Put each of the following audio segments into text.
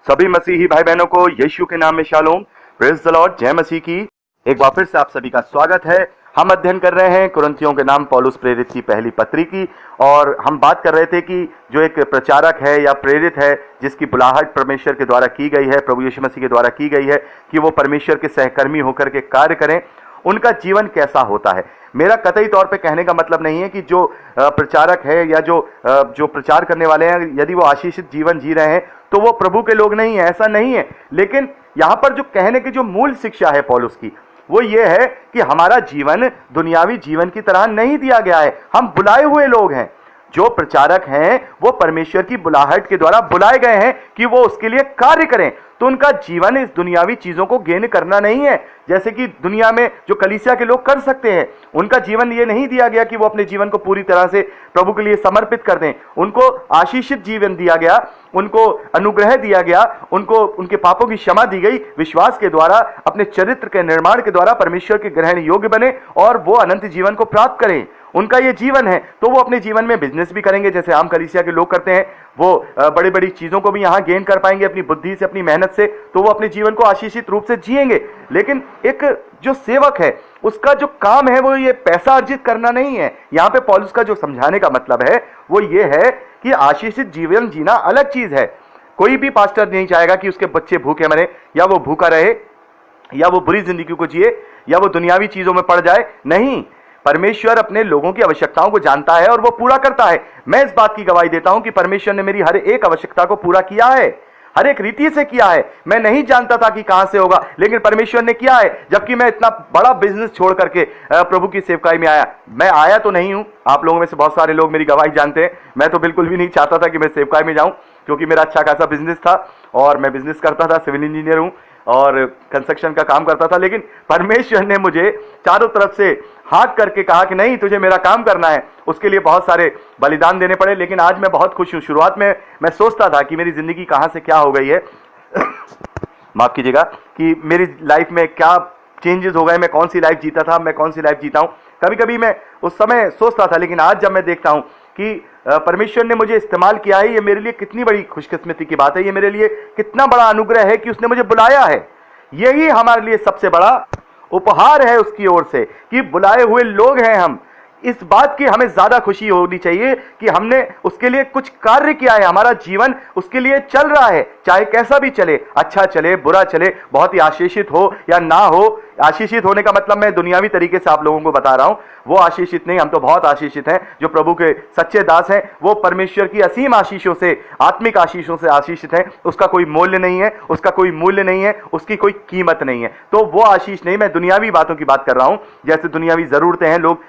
सभी मसीही भाई बहनों को यीशु के नाम में शालोम, प्रेज द लॉर्ड, जय मसीह की। एक बार फिर से आप सभी का स्वागत है। हम अध्ययन कर रहे हैं कुरिन्थियों के नाम पौलुस प्रेरित की पहली पत्री की, और हम बात कर रहे थे कि जो एक प्रचारक है या प्रेरित है जिसकी बुलाहट परमेश्वर के द्वारा की गई है, प्रभु यीशु मसीह के द्वारा की गई है कि वो परमेश्वर के सहकर्मी होकर के कार्य करें, उनका जीवन कैसा होता है। मेरा कतई तौर पे कहने का मतलब नहीं है कि जो प्रचारक है या जो प्रचार करने वाले हैं, यदि वो आशीषित जीवन जी रहे हैं तो वो प्रभु के लोग नहीं है, ऐसा नहीं है। लेकिन यहाँ पर जो कहने की जो मूल शिक्षा है पौलुस की, वो ये है कि हमारा जीवन दुनियावी जीवन की तरह नहीं दिया गया है। हम बुलाए हुए लोग हैं। जो प्रचारक हैं वो परमेश्वर की बुलाहट के द्वारा बुलाए गए हैं कि वो उसके लिए कार्य करें। तो उनका जीवन इस दुनियावी चीजों को गेन करना नहीं है, जैसे कि दुनिया में जो कलीसिया के लोग कर सकते हैं। उनका जीवन ये नहीं दिया गया कि वो अपने जीवन को पूरी तरह से प्रभु के लिए समर्पित कर दें। उनको आशीषित जीवन दिया गया, उनको अनुग्रह दिया गया, उनको उनके पापों की क्षमा दी गई। विश्वास के द्वारा, अपने चरित्र के निर्माण के द्वारा परमेश्वर के ग्रहण योग्य बने और वो अनंत जीवन को प्राप्त करें। उनका ये जीवन है। तो वो अपने जीवन में बिजनेस भी करेंगे जैसे आम कलीसिया के लोग करते हैं। वो बड़ी बड़ी चीजों को भी यहाँ गेन कर पाएंगे अपनी बुद्धि से, अपनी मेहनत से। तो वो अपने जीवन को आशीषित रूप से जिएंगे। लेकिन एक जो सेवक है उसका जो काम है वो ये पैसा अर्जित करना नहीं है। यहाँ पे पौलुस का जो समझाने का मतलब है वो ये है कि आशीषित जीवन जीना अलग चीज है। कोई भी पास्टर नहीं चाहेगा कि उसके बच्चे भूखे मरे, या वो भूखा रहे, या वो बुरी जिंदगी को जिए, या वो दुनियावी चीजों में पड़ जाए। नहीं, परमेश्वर अपने लोगों की आवश्यकताओं को जानता है और वो पूरा करता है। मैं इस बात की गवाही देता हूं कि परमेश्वर ने मेरी हर एक आवश्यकता को पूरा किया है, हर एक रीति से किया है। मैं नहीं जानता था कि कहां से होगा, लेकिन परमेश्वर ने किया है। जबकि मैं इतना बड़ा बिजनेस छोड़ करके प्रभु की सेवकाई में आया। मैं आया तो नहीं हूं, आप लोगों में से बहुत सारे लोग मेरी गवाही जानते हैं। मैं तो बिल्कुल भी नहीं चाहता था कि मैं सेवकाई में जाऊं, क्योंकि मेरा अच्छा खासा बिजनेस था और मैं बिजनेस करता था, सिविल इंजीनियर हूं और कंस्ट्रक्शन का काम करता था। लेकिन परमेश्वर ने मुझे चारों तरफ से हाँक करके कहा कि नहीं, तुझे मेरा काम करना है। उसके लिए बहुत सारे बलिदान देने पड़े, लेकिन आज मैं बहुत खुश हूं। शुरुआत में मैं सोचता था कि मेरी जिंदगी कहां से क्या हो गई है माफ कीजिएगा, कि मेरी लाइफ में क्या चेंजेस हो गए, मैं कौन सी लाइफ जीता था, मैं कौन सी लाइफ जीता हूं। कभी कभी मैं उस समय सोचता था, लेकिन आज जब मैं देखता हूं कि परमेश्वर ने मुझे इस्तेमाल किया है, ये मेरे लिए कितनी बड़ी खुशकिस्मती की बात है। ये मेरे लिए कितना बड़ा अनुग्रह है कि उसने मुझे बुलाया है। यही हमारे लिए सबसे बड़ा उपहार है उसकी ओर से कि बुलाए हुए लोग हैं हम। इस बात की हमें ज्यादा खुशी होनी चाहिए कि हमने उसके लिए कुछ कार्य किया है। हमारा जीवन उसके लिए चल रहा है, चाहे कैसा भी चले, अच्छा चले, बुरा चले, बहुत ही आशीषित हो या ना हो। आशीषित होने का मतलब मैं दुनियावी तरीके से आप लोगों को बता रहा हूं, वो आशीषित नहीं। हम तो बहुत आशीषित हैं। जो प्रभु के सच्चे दास हैं वो परमेश्वर की असीम आशीषों से, आत्मिक आशीषों से आशीषित हैं। उसका कोई मोल नहीं है, उसका कोई मूल्य नहीं है, उसकी कोई कीमत नहीं है। तो वो आशीष नहीं, मैं दुनियावी बातों की बात कर रहा हूं। जैसे दुनियावी जरूरतें हैं, लोग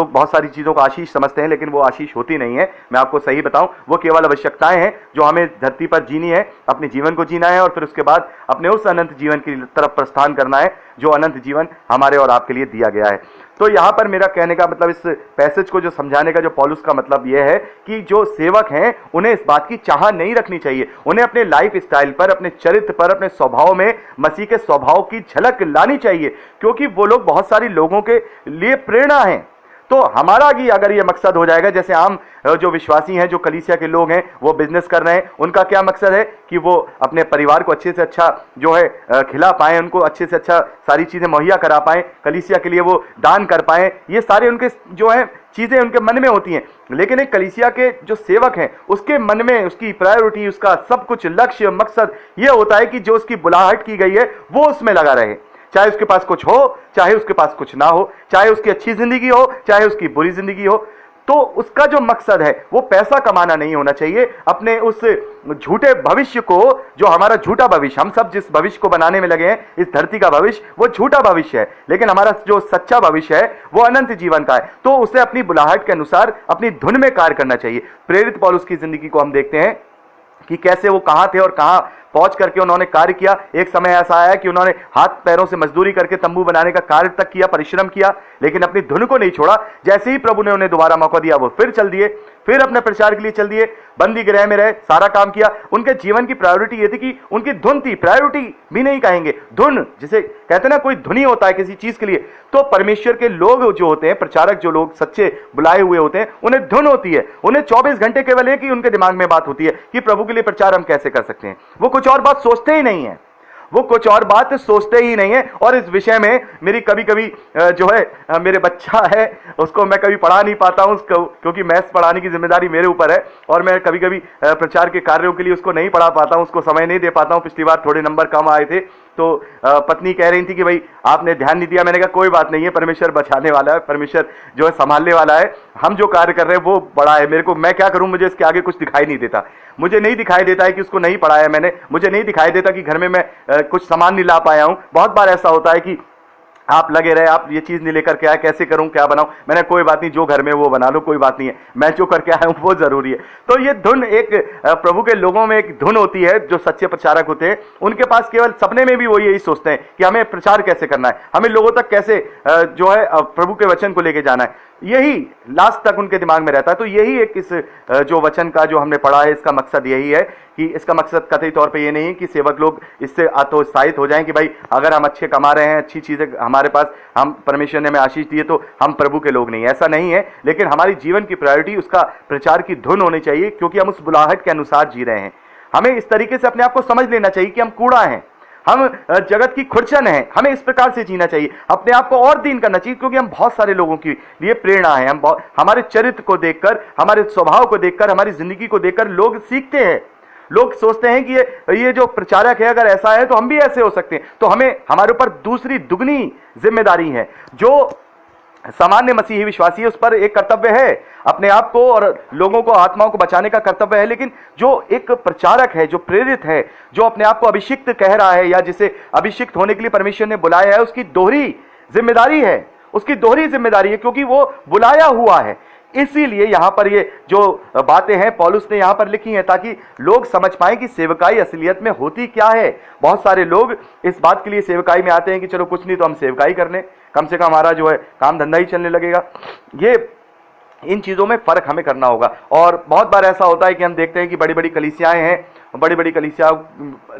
बहुत सारी चीजों को आशीष समझते हैं, लेकिन वो आशीष होती नहीं है। मैं आपको सही बताऊं, वो केवल आवश्यकताएं हैं जो हमें धरती पर जीनी है, अपने जीवन को जीना है, और फिर उसके बाद अपने उस अनंत जीवन की तरफ प्रस्थान करना है जो अनंत जीवन हमारे और आपके लिए दिया गया है। तो यहां पर मेरा कहने का मतलब, इस पैसेज को जो समझाने का जो पौलुस का मतलब यह है कि जो सेवक हैं उन्हें इस बात की चाह नहीं रखनी चाहिए। उन्हें अपने लाइफ स्टाइल पर, अपने चरित्र पर, अपने स्वभाव में मसीह के स्वभाव की झलक लानी चाहिए, क्योंकि वो लोग बहुत सारी लोगों के लिए प्रेरणा हैं। तो हमारा भी अगर ये मकसद हो जाएगा, जैसे आम जो विश्वासी हैं, जो कलीसिया के लोग हैं, वो बिजनेस कर रहे हैं, उनका क्या मकसद है कि वो अपने परिवार को अच्छे से अच्छा जो है खिला पाएं, उनको अच्छे से अच्छा सारी चीजें मुहैया करा पाएं, कलीसिया के लिए वो दान कर पाएं। ये सारे उनके जो है चीजें उनके मन में होती हैं। लेकिन एक कलीसिया के जो सेवक हैं उसके मन में उसकी प्रायोरिटी, उसका सब कुछ लक्ष्य, मकसद ये होता है कि जो उसकी बुलाहट की गई है वो उसमें लगा रहे। चाहे उसके पास कुछ हो, चाहे उसके पास कुछ ना हो, चाहे उसकी अच्छी जिंदगी हो, चाहे उसकी बुरी जिंदगी हो। तो उसका जो मकसद है वो पैसा कमाना नहीं होना चाहिए। अपने उस झूठे भविष्य को, जो हमारा झूठा भविष्य, हम सब जिस भविष्य को बनाने में लगे हैं, इस धरती का भविष्य, वो झूठा भविष्य है। लेकिन हमारा जो सच्चा भविष्य है वो अनंत जीवन का है। तो उसे अपनी बुलाहट के अनुसार अपनी धुन में कार्य करना चाहिए। प्रेरित पौलुस की जिंदगी को हम देखते हैं कि कैसे वो कहां थे और कहां पहुंच करके उन्होंने कार्य किया। एक समय ऐसा आया कि उन्होंने हाथ पैरों से मजदूरी करके तंबू बनाने का कार्य तक किया, परिश्रम किया, लेकिन अपनी धुन को नहीं छोड़ा। जैसे ही प्रभु ने उन्हें दोबारा मौका दिया वो फिर चल दिए। फिर अपने प्रचार के लिए चल दिए, बंदी गृह में रहे, सारा काम किया। उनके जीवन की प्रायोरिटी ये थी कि उनकी धुन थी, प्रायोरिटी भी नहीं कहेंगे, धुन जिसे कहते ना, कोई धुनी होता है किसी चीज के लिए, तो परमेश्वर के लोग जो होते हैं, प्रचारक जो लोग सच्चे बुलाए हुए होते हैं, उन्हें धुन होती है। उन्हें 24 घंटे केवल एक ही उनके दिमाग में बात होती है कि प्रभु के लिए प्रचार हम कैसे कर सकते हैं। वो कुछ और बात सोचते ही नहीं है, वो कुछ और बात सोचते ही नहीं है। और इस विषय में मेरी कभी कभी जो है, मेरे बच्चा है उसको मैं कभी पढ़ा नहीं पाता हूं, क्योंकि मैथ्स पढ़ाने की जिम्मेदारी मेरे ऊपर है, और मैं कभी कभी प्रचार के कार्यों के लिए उसको नहीं पढ़ा पाता हूं, उसको समय नहीं दे पाता हूं। पिछली बार थोड़े नंबर कम आए थे, तो पत्नी कह रही थी कि भाई आपने ध्यान नहीं दिया। मैंने कहा कोई बात नहीं है, परमेश्वर बचाने वाला है, परमेश्वर जो है संभालने वाला है, हम जो कार्य कर रहे हैं वो बड़ा है। मेरे को, मैं क्या करूं, मुझे इसके आगे कुछ दिखाई नहीं देता। मुझे नहीं दिखाई देता है कि उसको नहीं पढ़ाया मैंने, मुझे नहीं दिखाई देता कि घर में मैं कुछ सामान नहीं ला पाया हूं। बहुत बार ऐसा होता है कि आप लगे रहे, आप ये चीज नहीं लेकर के आए, कैसे करूं, क्या बनाऊं। मैंने कोई बात नहीं, जो घर में वो बना लो, कोई बात नहीं है, मैं जो करके आया हूं वो जरूरी है। तो ये धुन, एक प्रभु के लोगों में एक धुन होती है, जो सच्चे प्रचारक होते हैं उनके पास केवल सपने में भी वो यही सोचते हैं कि हमें प्रचार कैसे करना है, हमें लोगों तक कैसे जो है प्रभु के वचन को लेके जाना है, यही लास्ट तक उनके दिमाग में रहता है। तो यही एक इस जो वचन का जो हमने पढ़ा है, इसका मकसद यही है कि इसका मकसद कतई तौर पे ये नहीं है कि सेवक लोग इससे हतोत्साहित हो जाएं कि भाई अगर हम अच्छे कमा रहे हैं, अच्छी चीजें हमारे पास, हम परमेश्वर ने हमें आशीष दी है, तो हम प्रभु के लोग नहीं। ऐसा नहीं है, लेकिन हमारी जीवन की प्रायोरिटी उसका प्रचार की धुन होनी चाहिए, क्योंकि हम उस बुलाहट के अनुसार जी रहे हैं। हमें इस तरीके से अपने आप को समझ लेना चाहिए कि हम कूड़ा हैं, हम जगत की खुरचन हैं। हमें इस प्रकार से जीना चाहिए, अपने आप को और दीन करना चाहिए, क्योंकि हम बहुत सारे लोगों के लिए प्रेरणा है। हम हमारे चरित्र को देखकर, हमारे स्वभाव को देखकर, हमारी जिंदगी को देखकर लोग सीखते हैं। लोग सोचते हैं कि ये जो प्रचारक है अगर ऐसा है तो हम भी ऐसे हो सकते हैं। तो हमें, हमारे ऊपर दूसरी दुगनी जिम्मेदारी है। जो सामान्य मसीही विश्वासी है उस पर एक कर्तव्य है, अपने आप को और लोगों को, आत्माओं को बचाने का कर्तव्य है। लेकिन जो एक प्रचारक है, जो प्रेरित है, जो अपने आप को अभिषिक्त कह रहा है, या जिसे अभिषिक्त होने के लिए परमेश्वर ने बुलाया है, उसकी दोहरी जिम्मेदारी है, उसकी दोहरी जिम्मेदारी है, क्योंकि वो बुलाया हुआ है। इसीलिए यहां पर ये जो बातें हैं पौलुस ने यहां पर लिखी हैं, ताकि लोग समझ पाएं कि सेवकाई असलियत में होती क्या है। बहुत सारे लोग इस बात के लिए सेवकाई में आते हैं कि चलो कुछ नहीं तो हम सेवकाई कर लें, कम से कम हमारा जो है काम धंधा ही चलने लगेगा। ये इन चीजों में फर्क हमें करना होगा। और बहुत बार ऐसा होता है कि हम देखते हैं कि बड़ी बड़ी कलीसियाएं हैं, बड़ी बड़ी कलीसिया,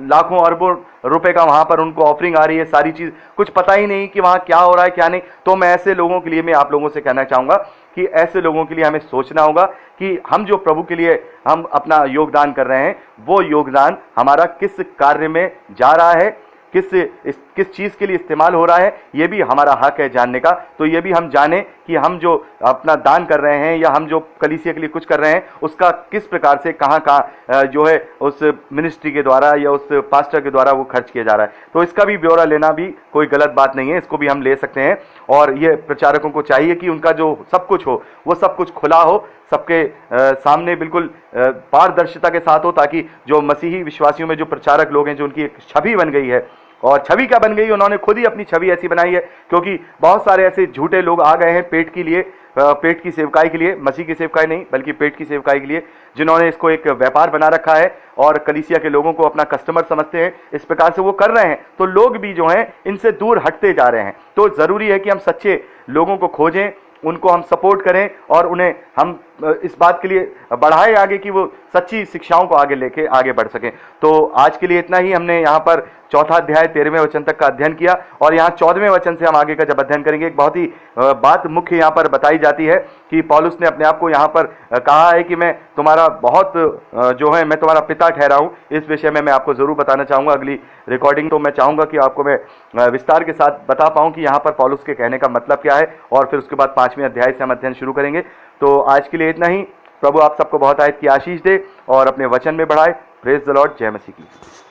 लाखों अरबों रुपए का वहां पर उनको ऑफरिंग आ रही है, सारी चीज, कुछ पता ही नहीं कि वहां क्या हो रहा है क्या नहीं। तो मैं ऐसे लोगों के लिए, मैं आप लोगों से कहना चाहूंगा कि ऐसे लोगों के लिए हमें सोचना होगा कि हम जो प्रभु के लिए हम अपना योगदान कर रहे हैं, वो योगदान हमारा किस कार्य में जा रहा है, किस चीज के लिए इस्तेमाल हो रहा है, ये भी हमारा हक है जानने का। तो ये भी हम जाने कि हम जो अपना दान कर रहे हैं, या हम जो कलीसिया के लिए कुछ कर रहे हैं, उसका किस प्रकार से कहाँ जो है उस मिनिस्ट्री के द्वारा या उस पास्टर के द्वारा वो खर्च किया जा रहा है। तो इसका भी ब्यौरा लेना भी कोई गलत बात नहीं है, इसको भी हम ले सकते हैं। और ये प्रचारकों को चाहिए कि उनका जो सब कुछ हो, वो सब कुछ खुला हो, सबके सामने बिल्कुल पारदर्शिता के साथ हो, ताकि जो मसीही विश्वासियों में जो प्रचारक लोग हैं, जो उनकी एक छवि बन गई है, और छवि क्या बन गई, उन्होंने खुद ही अपनी छवि ऐसी बनाई है, क्योंकि बहुत सारे ऐसे झूठे लोग आ गए हैं पेट के लिए, पेट की सेवकाई के लिए, मसीह की सेवकाई नहीं बल्कि पेट की सेवकाई के लिए, जिन्होंने इसको एक व्यापार बना रखा है और कलीसिया के लोगों को अपना कस्टमर समझते हैं। इस प्रकार से वो कर रहे हैं, तो लोग भी जो हैं इनसे दूर हटते जा रहे हैं। तो जरूरी है कि हम सच्चे लोगों को खोजें, उनको हम सपोर्ट करें, और उन्हें हम इस बात के लिए बढ़ाएं आगे कि वो सच्ची शिक्षाओं को आगे लेके आगे बढ़ सकें। तो आज के लिए इतना ही। हमने यहाँ पर चौथा अध्याय 13वें वचन तक का अध्ययन किया, और यहाँ 14वें वचन से हम आगे का जब अध्ययन करेंगे, एक बहुत ही बात मुख्य यहाँ पर बताई जाती है कि पौलुस ने अपने आप को यहाँ पर कहा है कि मैं तुम्हारा बहुत जो है, मैं तुम्हारा पिता ठहरा हूँ। इस विषय में मैं आपको जरूर बताना चाहूँगा। अगली रिकॉर्डिंग तो मैं चाहूँगा कि आपको मैं विस्तार के साथ बता पाऊँ कि यहाँ पर पौलुस के कहने का मतलब क्या है, और फिर उसके बाद 5वें अध्याय से हम अध्ययन शुरू करेंगे। तो आज के लिए इतना ही। प्रभु आप सबको बहुत आयत की आशीष दे और अपने वचन में बढ़ाए। Praise the Lord. जय मसीह की।